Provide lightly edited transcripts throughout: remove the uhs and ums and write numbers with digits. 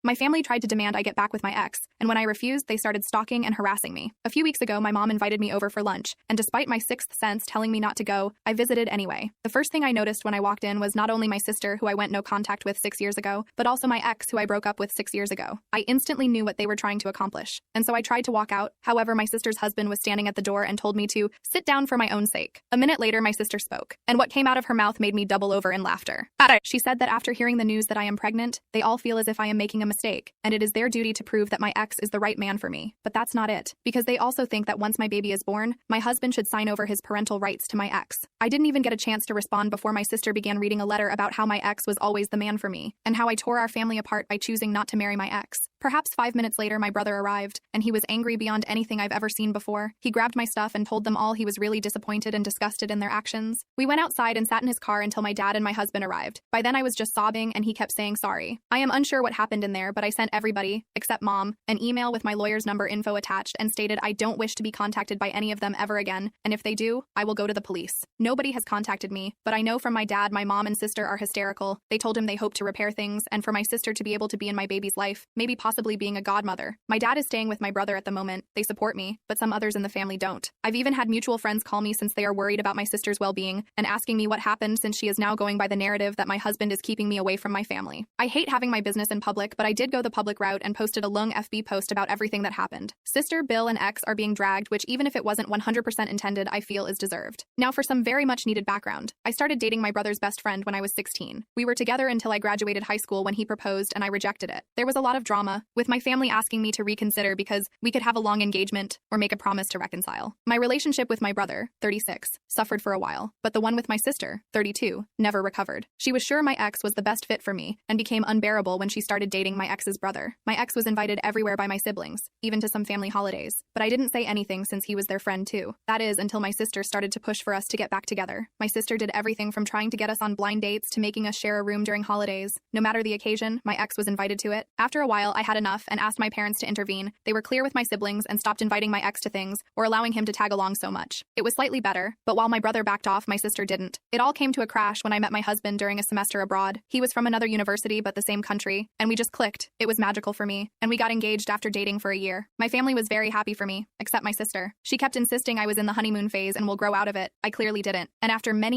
My family tried to demand I get back with my ex, and when I refused, they started stalking and harassing me. A few weeks ago, my mom invited me over for lunch, and despite my sixth sense telling me not to go, I visited anyway. The first thing I noticed when I walked in was not only my sister, who I went no contact with 6 years ago, but also my ex, who I broke up with 6 years ago. I instantly knew what they were trying to accomplish, and so I tried to walk out. However, my sister's husband was standing at the door and told me to sit down for my own sake. A minute later, my sister spoke, and what came out of her mouth made me double over in laughter. She said that after hearing the news that I am pregnant, they all feel as if I am making a mistake, and it is their duty to prove that my ex is the right man for me. But that's not it, because they also think that once my baby is born, my husband should sign over his parental rights to my ex. I didn't even get a chance to respond before my sister began reading a letter about how my ex was always the man for me, and how I tore our family apart by choosing not to marry my ex. Perhaps 5 minutes later, my brother arrived, and he was angry beyond anything I've ever seen before. He grabbed my stuff and told them all he was really disappointed and disgusted in their actions. We went outside and sat in his car until my dad and my husband arrived. By then I was just sobbing, and he kept saying sorry. I am unsure what happened in there, but I sent everybody, except mom, an email with my lawyer's number info attached and stated I don't wish to be contacted by any of them ever again, and if they do, I will go to the police. Nobody has contacted me, but I know from my dad my mom and sister are hysterical. They told him they hope to repair things, and for my sister to be able to be in my baby's life, maybe possibly being a godmother. My dad is staying with my brother at the moment. They support me, but some others in the family don't. I've even had mutual friends call me since they are worried about my sister's well-being and asking me what happened, since she is now going by the narrative that my husband is keeping me away from my family. I hate having my business in public, but I did go the public route and posted a long FB post about everything that happened. Sister, Bill, and ex are being dragged, which even if it wasn't 100% intended, I feel is deserved. Now for some very much needed background. I started dating my brother's best friend when I was 16. We were together until I graduated high school when he proposed and I rejected it. There was a lot of drama, with my family asking me to reconsider because we could have a long engagement or make a promise to reconcile. My relationship with my brother, 36, suffered for a while, but the one with my sister, 32, never recovered. She was sure my ex was the best fit for me and became unbearable when she started dating my ex's brother. My ex was invited everywhere by my siblings, even to some family holidays, but I didn't say anything since he was their friend too. That is, until my sister started to push for us to get back together. My sister did everything from trying to get us on blind dates to making us share a room during holidays. No matter the occasion, my ex was invited to it. After a while, I had enough and asked my parents to intervene. They were clear with my siblings and stopped inviting my ex to things or allowing him to tag along so much. It was slightly better, but while my brother backed off, my sister didn't. It all came to a crash when I met my husband during a semester abroad. He was from another university but the same country, and we just clicked. It was magical for me, and we got engaged after dating for a year. My family was very happy for me, except my sister. She kept insisting I was in the honeymoon phase and will grow out of it. I clearly didn't. And after many,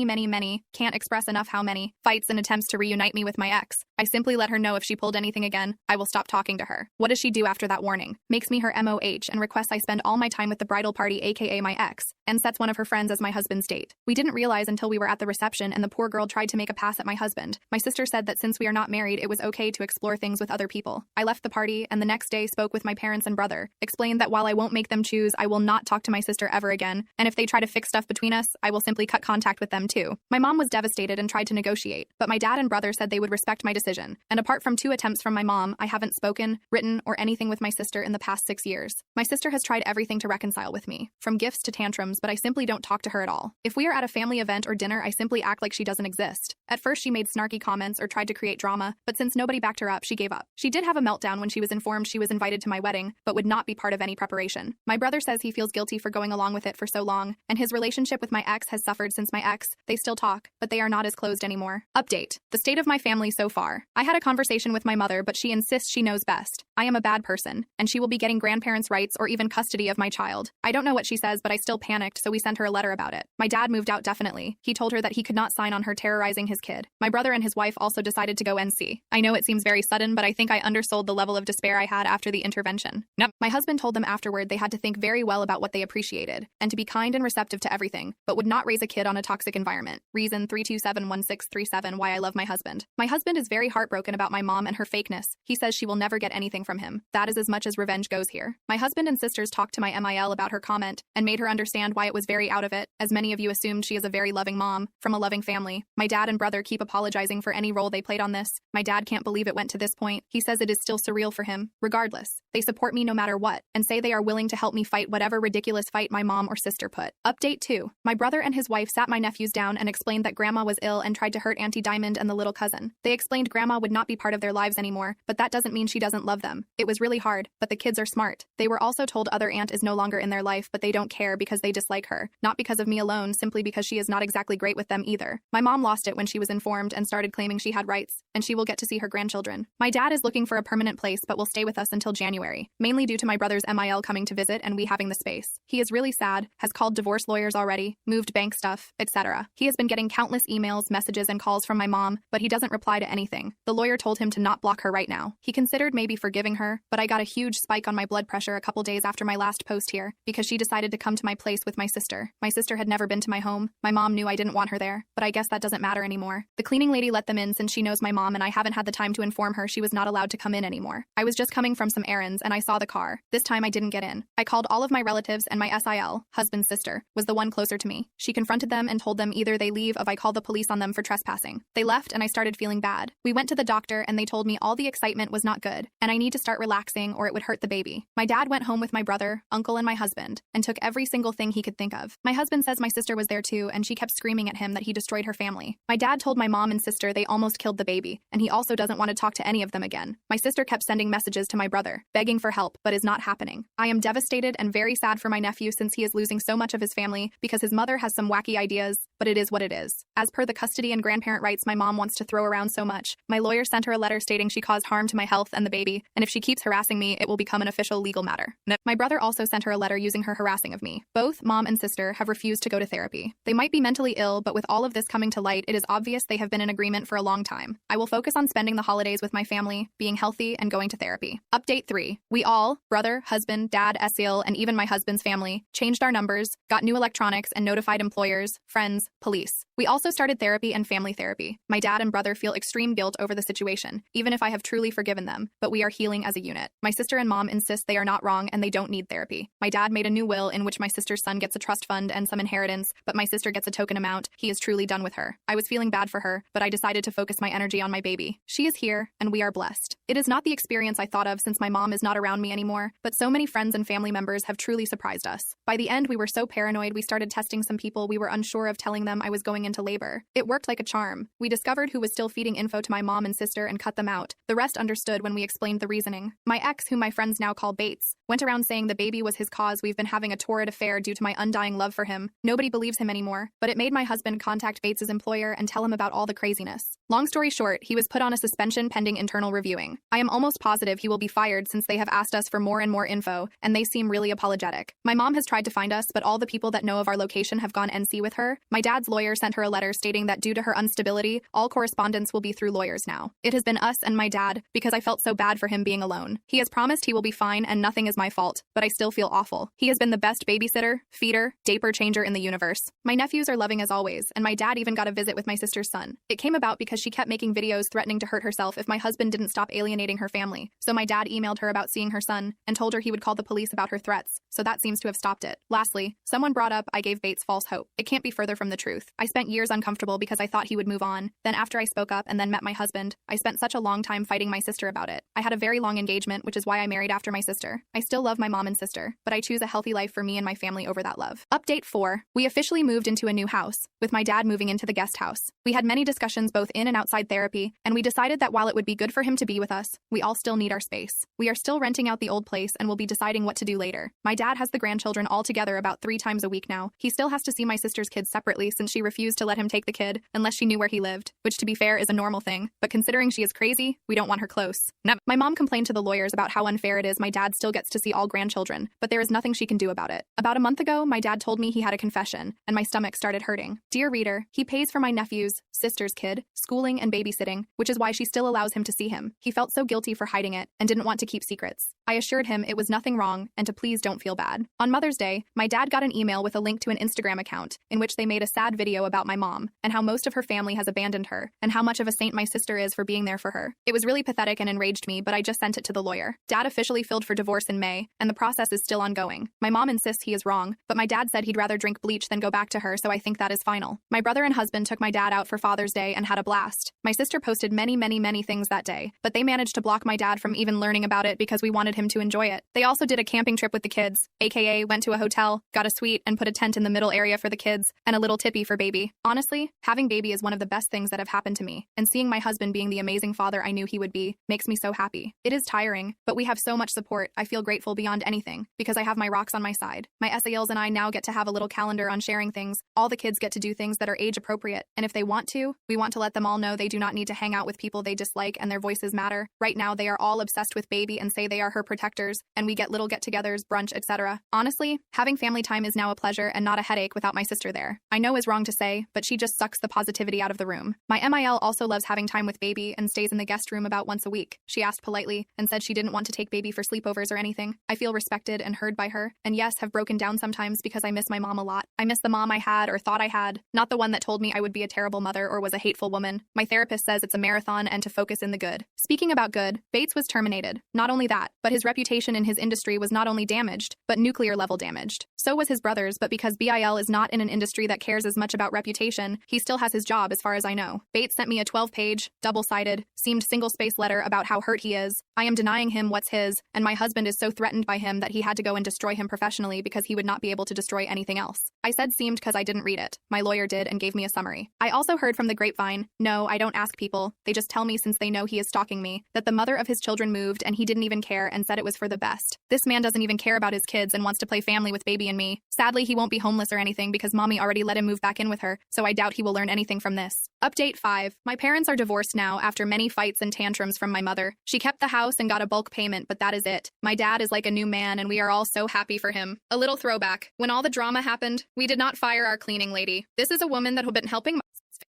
can't express enough how many, fights and attempts to reunite me with my ex, I simply let her know if she pulled anything again, I will stop talking to her. What does she do after that warning? Makes me her MOH and requests I spend all my time with the bridal party, aka my ex, and sets one of her friends as my husband's date. We didn't realize until we were at the reception and the poor girl tried to make a pass at my husband. My sister said that since we are not married, it was okay to explore things with other people. I left the party and the next day spoke with my parents and brother, explained that while I won't make them choose, I will not talk to my sister ever again, and if they try to fix stuff between us, I will simply cut contact with them too. My mom was devastated and tried to negotiate, but my dad and brother said they would respect my decision, and apart from 2 attempts from my mom, I haven't spoken, written, or anything with my sister in the past 6 years. My sister has tried everything to reconcile with me, from gifts to tantrums, but I simply don't talk to her at all. If we are at a family event or dinner, I simply act like she doesn't exist. At first, she made snarky comments or tried to create drama, but since nobody backed her up, she gave up. She did have a meltdown when she was informed she was invited to my wedding, but would not be part of any preparation. My brother says he feels guilty for going along with it for so long, and his relationship with my ex has suffered since my ex. They still talk, but they are not as closed anymore. Update: the state of my family so far. I had a conversation with my mother, but she insists she knows best. I am a bad person, and she will be getting grandparents' rights or even custody of my child. I don't know what she says, but I still panicked, so we sent her a letter about it. My dad moved out definitely. He told her that he could not sign on her terrorizing his kid. My brother and his wife also decided to go NC. I know it seems very sudden, but I think I undersold the level of despair I had after the intervention. Nope. My husband told them afterward they had to think very well about what they appreciated, and to be kind and receptive to everything, but would not raise a kid on a toxic environment. Reason 3271637 why I love my husband. My husband is very heartbroken about my mom and her fakeness. He says she will never get anything from him. That is as much as revenge goes here. My husband and sisters talked to my MIL about her comment and made her understand why it was very out of it, as many of you assumed she is a very loving mom, from a loving family. My dad and brother keep apologizing for any role they played on this. My dad can't believe it went to this point. He says it is still surreal for him. Regardless, they support me no matter what, and say they are willing to help me fight whatever ridiculous fight my mom or sister put. Update 2. My brother and his wife sat my nephews down and explained that grandma was ill and tried to hurt Auntie Diamond and the little cousin. They explained grandma would not be part of their lives anymore, but that doesn't mean she doesn't love them. It was really hard, but the kids are smart. They were also told other aunt is no longer in their life, but they don't care because they dislike her. Not because of me alone, simply because she is not exactly great with them either. My mom lost it when she she was informed and started claiming she had rights, and she will get to see her grandchildren. My dad is looking for a permanent place but will stay with us until January, mainly due to my brother's MIL coming to visit and we having the space. He is really sad, has called divorce lawyers already, moved bank stuff, etc. He has been getting countless emails, messages, and calls from my mom, but he doesn't reply to anything. The lawyer told him to not block her right now. He considered maybe forgiving her, but I got a huge spike on my blood pressure a couple days after my last post here, because she decided to come to my place with my sister. My sister had never been to my home. My mom knew I didn't want her there, but I guess that doesn't matter anymore. The cleaning lady let them in since she knows my mom and I haven't had the time to inform her she was not allowed to come in anymore. I was just coming from some errands and I saw the car. This time I didn't get in. I called all of my relatives and my SIL, husband's sister, was the one closer to me. She confronted them and told them either they leave or I call the police on them for trespassing. They left and I started feeling bad. We went to the doctor and they told me all the excitement was not good and I need to start relaxing or it would hurt the baby. My dad went home with my brother, uncle, and my husband and took every single thing he could think of. My husband says my sister was there too and she kept screaming at him that he destroyed her family. My dad told my mom and sister they almost killed the baby and he also doesn't want to talk to any of them again. My sister kept sending messages to my brother, begging for help, but is not happening. I am devastated and very sad for my nephew since he is losing so much of his family because his mother has some wacky ideas, but it is what it is. As per the custody and grandparent rights my mom wants to throw around so much, my lawyer sent her a letter stating she caused harm to my health and the baby, and if she keeps harassing me, it will become an official legal matter. My brother also sent her a letter using her harassing of me. Both mom and sister have refused to go to therapy. They might be mentally ill, but with all of this coming to light, it is obvious they have been in agreement for a long time. I will focus on spending the holidays with my family, being healthy, and going to therapy. Update 3. We all, brother, husband, dad, SEL, and even my husband's family, changed our numbers, got new electronics, and notified employers, friends, police. We also started therapy and family therapy. My dad and brother feel extreme guilt over the situation, even if I have truly forgiven them, but we are healing as a unit. My sister and mom insist they are not wrong and they don't need therapy. My dad made a new will in which my sister's son gets a trust fund and some inheritance, but my sister gets a token amount. He is truly done with her. I was feeling bad for her, but I decided to focus my energy on my baby. She is here, and we are blessed. It is not the experience I thought of since my mom is not around me anymore, but so many friends and family members have truly surprised us. By the end, we were so paranoid we started testing some people we were unsure of, telling them I was going into labor. It worked like a charm. We discovered who was still feeding info to my mom and sister and cut them out. The rest understood when we explained the reasoning. My ex, whom my friends now call Bates, went around saying the baby was his cause. We've been having a torrid affair due to my undying love for him. Nobody believes him anymore, but it made my husband contact Bates's employer and tell him about all the craziness. Long story short, he was put on a suspension pending internal reviewing. I am almost positive he will be fired since they have asked us for more and more info, and they seem really apologetic. My mom has tried to find us, but all the people that know of our location have gone NC with her. My dad's lawyer sent her a letter stating that due to her instability, all correspondence will be through lawyers now. It has been us and my dad, because I felt so bad for him being alone. He has promised he will be fine and nothing is my fault, but I still feel awful. He has been the best babysitter, feeder, diaper changer in the universe. My nephews are loving as always, and my dad even got a visit with my sister's son. It came about because she kept making videos threatening to hurt herself if my husband didn't stop alienating her family. So my dad emailed her about seeing her son and told her he would call the police about her threats, so that seems to have stopped it. Lastly, someone brought up I gave Bates false hope. It can't be further from the truth. I spent years uncomfortable because I thought he would move on. Then after I spoke up and then met my husband, I spent such a long time fighting my sister about it. I had a very long engagement, which is why I married after my sister. I still love my mom and sister, but I choose a healthy life for me and my family over that love. Update 4. We officially moved into a new house, with my dad moving into the guest house. We had many discussions both in and outside therapy, and we decided that while it would be good for him to be with us, we all still need our space. We are still renting out the old place and will be deciding what to do later. My dad has the grandchildren all together about 3 times a week now. He still has to see my sister's kids separately since she refused to let him take the kid unless she knew where he lived, which to be fair is a normal thing, but considering she is crazy, we don't want her close. My mom complained to the lawyers about how unfair it is my dad still gets to see all grandchildren, but there is nothing she can do about it. About a month ago, my dad told me he had a confession, and my stomach started hurting. Dear reader, he pays for my nephew's sister's kid, schooling and babysitting, which is why she still allows him to see him. He felt so guilty for hiding it and didn't want to keep secrets. I assured him it was nothing wrong and to please don't feel bad. On Mother's Day, my dad got an email with a link to an Instagram account in which they made a sad video about my mom and how most of her family has abandoned her and how much of a saint my sister is for being there for her. It was really pathetic and enraged me, but I just sent it to the lawyer. Dad officially filed for divorce in May, and the process is still ongoing. My mom insists he is wrong, but my dad said he'd rather drink bleach than go back to her, so I think that is final. My brother and husband took my dad out for Father's Day and had a blast. My sister posted many things that day, but they managed to block my dad from even learning about it because we wanted him to enjoy it. They also did a camping trip with the kids, aka went to a hotel, got a suite, and put a tent in the middle area for the kids, and a little tippy for baby. Honestly, having baby is one of the best things that have happened to me, and seeing my husband being the amazing father I knew he would be makes me so happy. It is tiring, but we have so much support. I feel grateful beyond anything because I have my rocks on my side. My SALs and I now get to have a little calendar on sharing things. All the kids get to do things that are age appropriate, and if they want to, we want to let them all know they do not need to hang out with people they dislike and their voices matter. Right now, they are all obsessed with baby and say they are her protectors, and we get little get-togethers, brunch, etc. Honestly, having family time is now a pleasure and not a headache without my sister there. I know is wrong to say, but she just sucks the positivity out of the room. My MIL also loves having time with baby and stays in the guest room about once a week. She asked politely and said she didn't want to take baby for sleepovers or anything. I feel respected and heard by her, and yes, have broken down sometimes because I miss my mom a lot. I miss the mom I had or thought I had, not the one that told me I would be a terrible mother or was a hateful woman. My therapist says it's a marathon and to focus in the good. Speaking about good, Bates was terminated. Not only that, but his reputation in his industry was not only damaged, but nuclear level damaged. So was his brother's, but because BIL is not in an industry that cares as much about reputation, he still has his job as far as I know. Bates sent me a 12-page, double-sided, seamed single-space letter about how hurt he is. I am denying him what's his, and my husband is so threatened by him that he had to go and destroy him professionally because he would not be able to destroy anything else. I said seemed because I didn't read it. My lawyer did and gave me a summary. I also heard from the grapevine, no, I don't ask people, they just tell me since they know he is stalking me, that the mother of his children moved and he didn't even care and said it was for the best. This man doesn't even care about his kids and wants to play family with baby and me. Sadly, he won't be homeless or anything because mommy already let him move back in with her, so I doubt he will learn anything from this. Update 5. My parents are divorced now after many fights and tantrums from my mother. She kept the house and got a bulk payment, but that is it. My dad is like a new man and we are all so happy for him. A little throwback. When all the drama happened, we did not fire our cleaning lady. This is a woman that had been helping my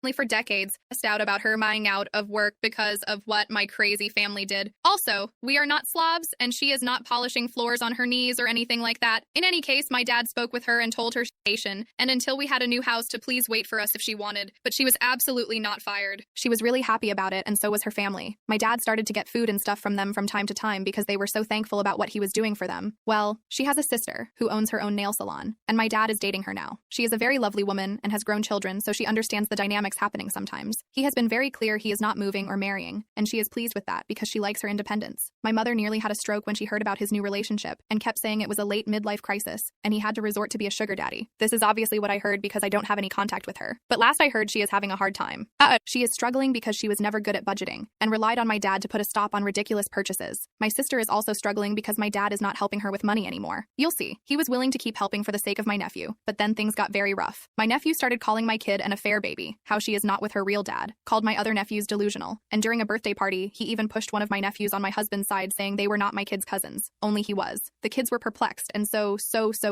family for decades, stressed out about her buying out of work because of what my crazy family did. Also, we are not Slavs, and she is not polishing floors on her knees or anything like that. In any case, my dad spoke with her and told her station, and until we had a new house to please wait for us if she wanted, but she was absolutely not fired. She was really happy about it, and so was her family. My dad started to get food and stuff from them from time to time because they were so thankful about what he was doing for them. Well, she has a sister who owns her own nail salon, and my dad is dating her now. She is a very lovely woman and has grown children, so she understands the dynamics happening sometimes. He has been very clear he is not moving or marrying, and she is pleased with that because she likes her independence. My mother nearly had a stroke when she heard about his new relationship and kept saying it was a late midlife crisis, and he had to resort to be a sugar daddy. This is obviously what I heard because I don't have any contact with her. But last I heard she is having a hard time. She is struggling because she was never good at budgeting and relied on my dad to put a stop on ridiculous purchases. My sister is also struggling because my dad is not helping her with money anymore. You'll see. He was willing to keep helping for the sake of my nephew, but then things got very rough. My nephew started calling my kid an affair baby, how she is not with her real dad, called my other nephews delusional, and during a birthday party, he even pushed one of my nephews on my husband's side saying they were not my kid's cousins, only he was. The kids were perplexed and so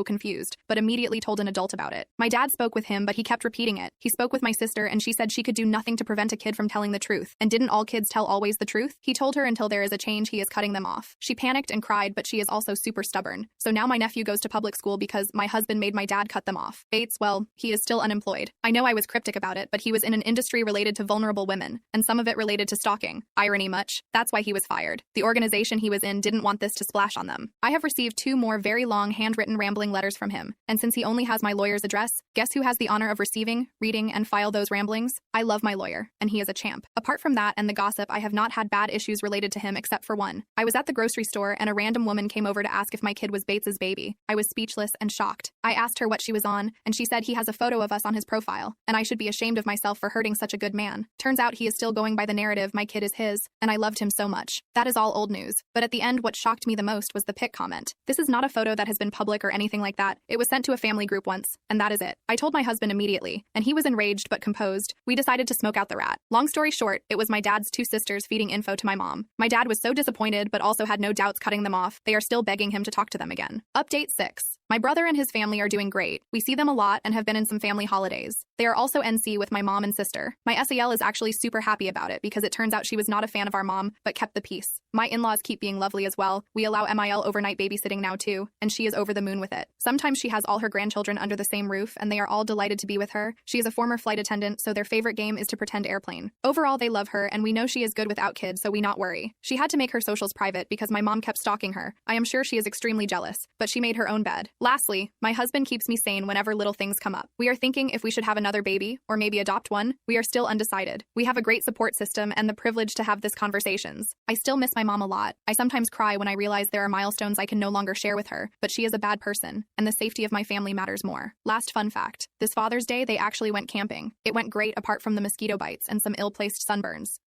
confused, but immediately told an adult about it. My dad spoke with him, but he kept repeating it. He spoke with my sister and she said she could do nothing to prevent a kid from telling the truth. And didn't all kids tell always the truth? He told her until there is a change he is cutting them off. She panicked and cried, but she is also super stubborn. So now my nephew goes to public school because my husband made my dad cut them off. Bates, well, he is still unemployed. I know I was cryptic about it, but he was in an industry related to vulnerable women, and some of it related to stalking. Irony much? That's why he was fired. The organization he was in didn't want this to splash on them. I have received 2 more very long handwritten rambling letters from him, and since he only has my lawyer's address, guess who has the honor of receiving, reading, and file those ramblings? I love my lawyer, and he is a champ. Apart from that and the gossip, I have not had bad issues related to him except for one. I was at the grocery store and a random woman came over to ask if my kid was Bates's baby. I was speechless and shocked. I asked her what she was on, and she said he has a photo of us on his profile, and I should be ashamed of myself for hurting such a good man. Turns out he is still going by the narrative my kid is his, and I loved him so much. That is all old news. But at the end, what shocked me the most was the pic comment. This is not a photo that has been public or anything like that. It was sent to a family group once, and that is it. I told my husband immediately, and he was enraged but composed. We decided to smoke out the rat. Long story short, it was my dad's 2 sisters feeding info to my mom. My dad was so disappointed but also had no doubts cutting them off. They are still begging him to talk to them again. Update 6. My brother and his family are doing great. We see them a lot and have been in some family holidays. They are also NC with my mom and sister. My SAL is actually super happy about it because it turns out she was not a fan of our mom, but kept the peace. My in-laws keep being lovely as well. We allow MIL overnight babysitting now too, and she is over the moon with it. Sometimes she has all her grandchildren under the same roof, and they are all delighted to be with her. She is a former flight attendant, so their favorite game is to pretend airplane. Overall, they love her, and we know she is good without kids, so we not worry. She had to make her socials private because my mom kept stalking her. I am sure she is extremely jealous, but she made her own bed. Lastly, my husband keeps me sane whenever little things come up. We are thinking if we should have another baby, or maybe adopt one. We are still undecided. We have a great support system and the privilege to have these conversations. I still miss my mom a lot. I sometimes cry when I realize there are milestones I can no longer share with her, but she is a bad person, and the safety of my family matters more. Last fun fact. This Father's Day, they actually went camping. It went great apart from the mosquito bites and some ill-placed sunburns.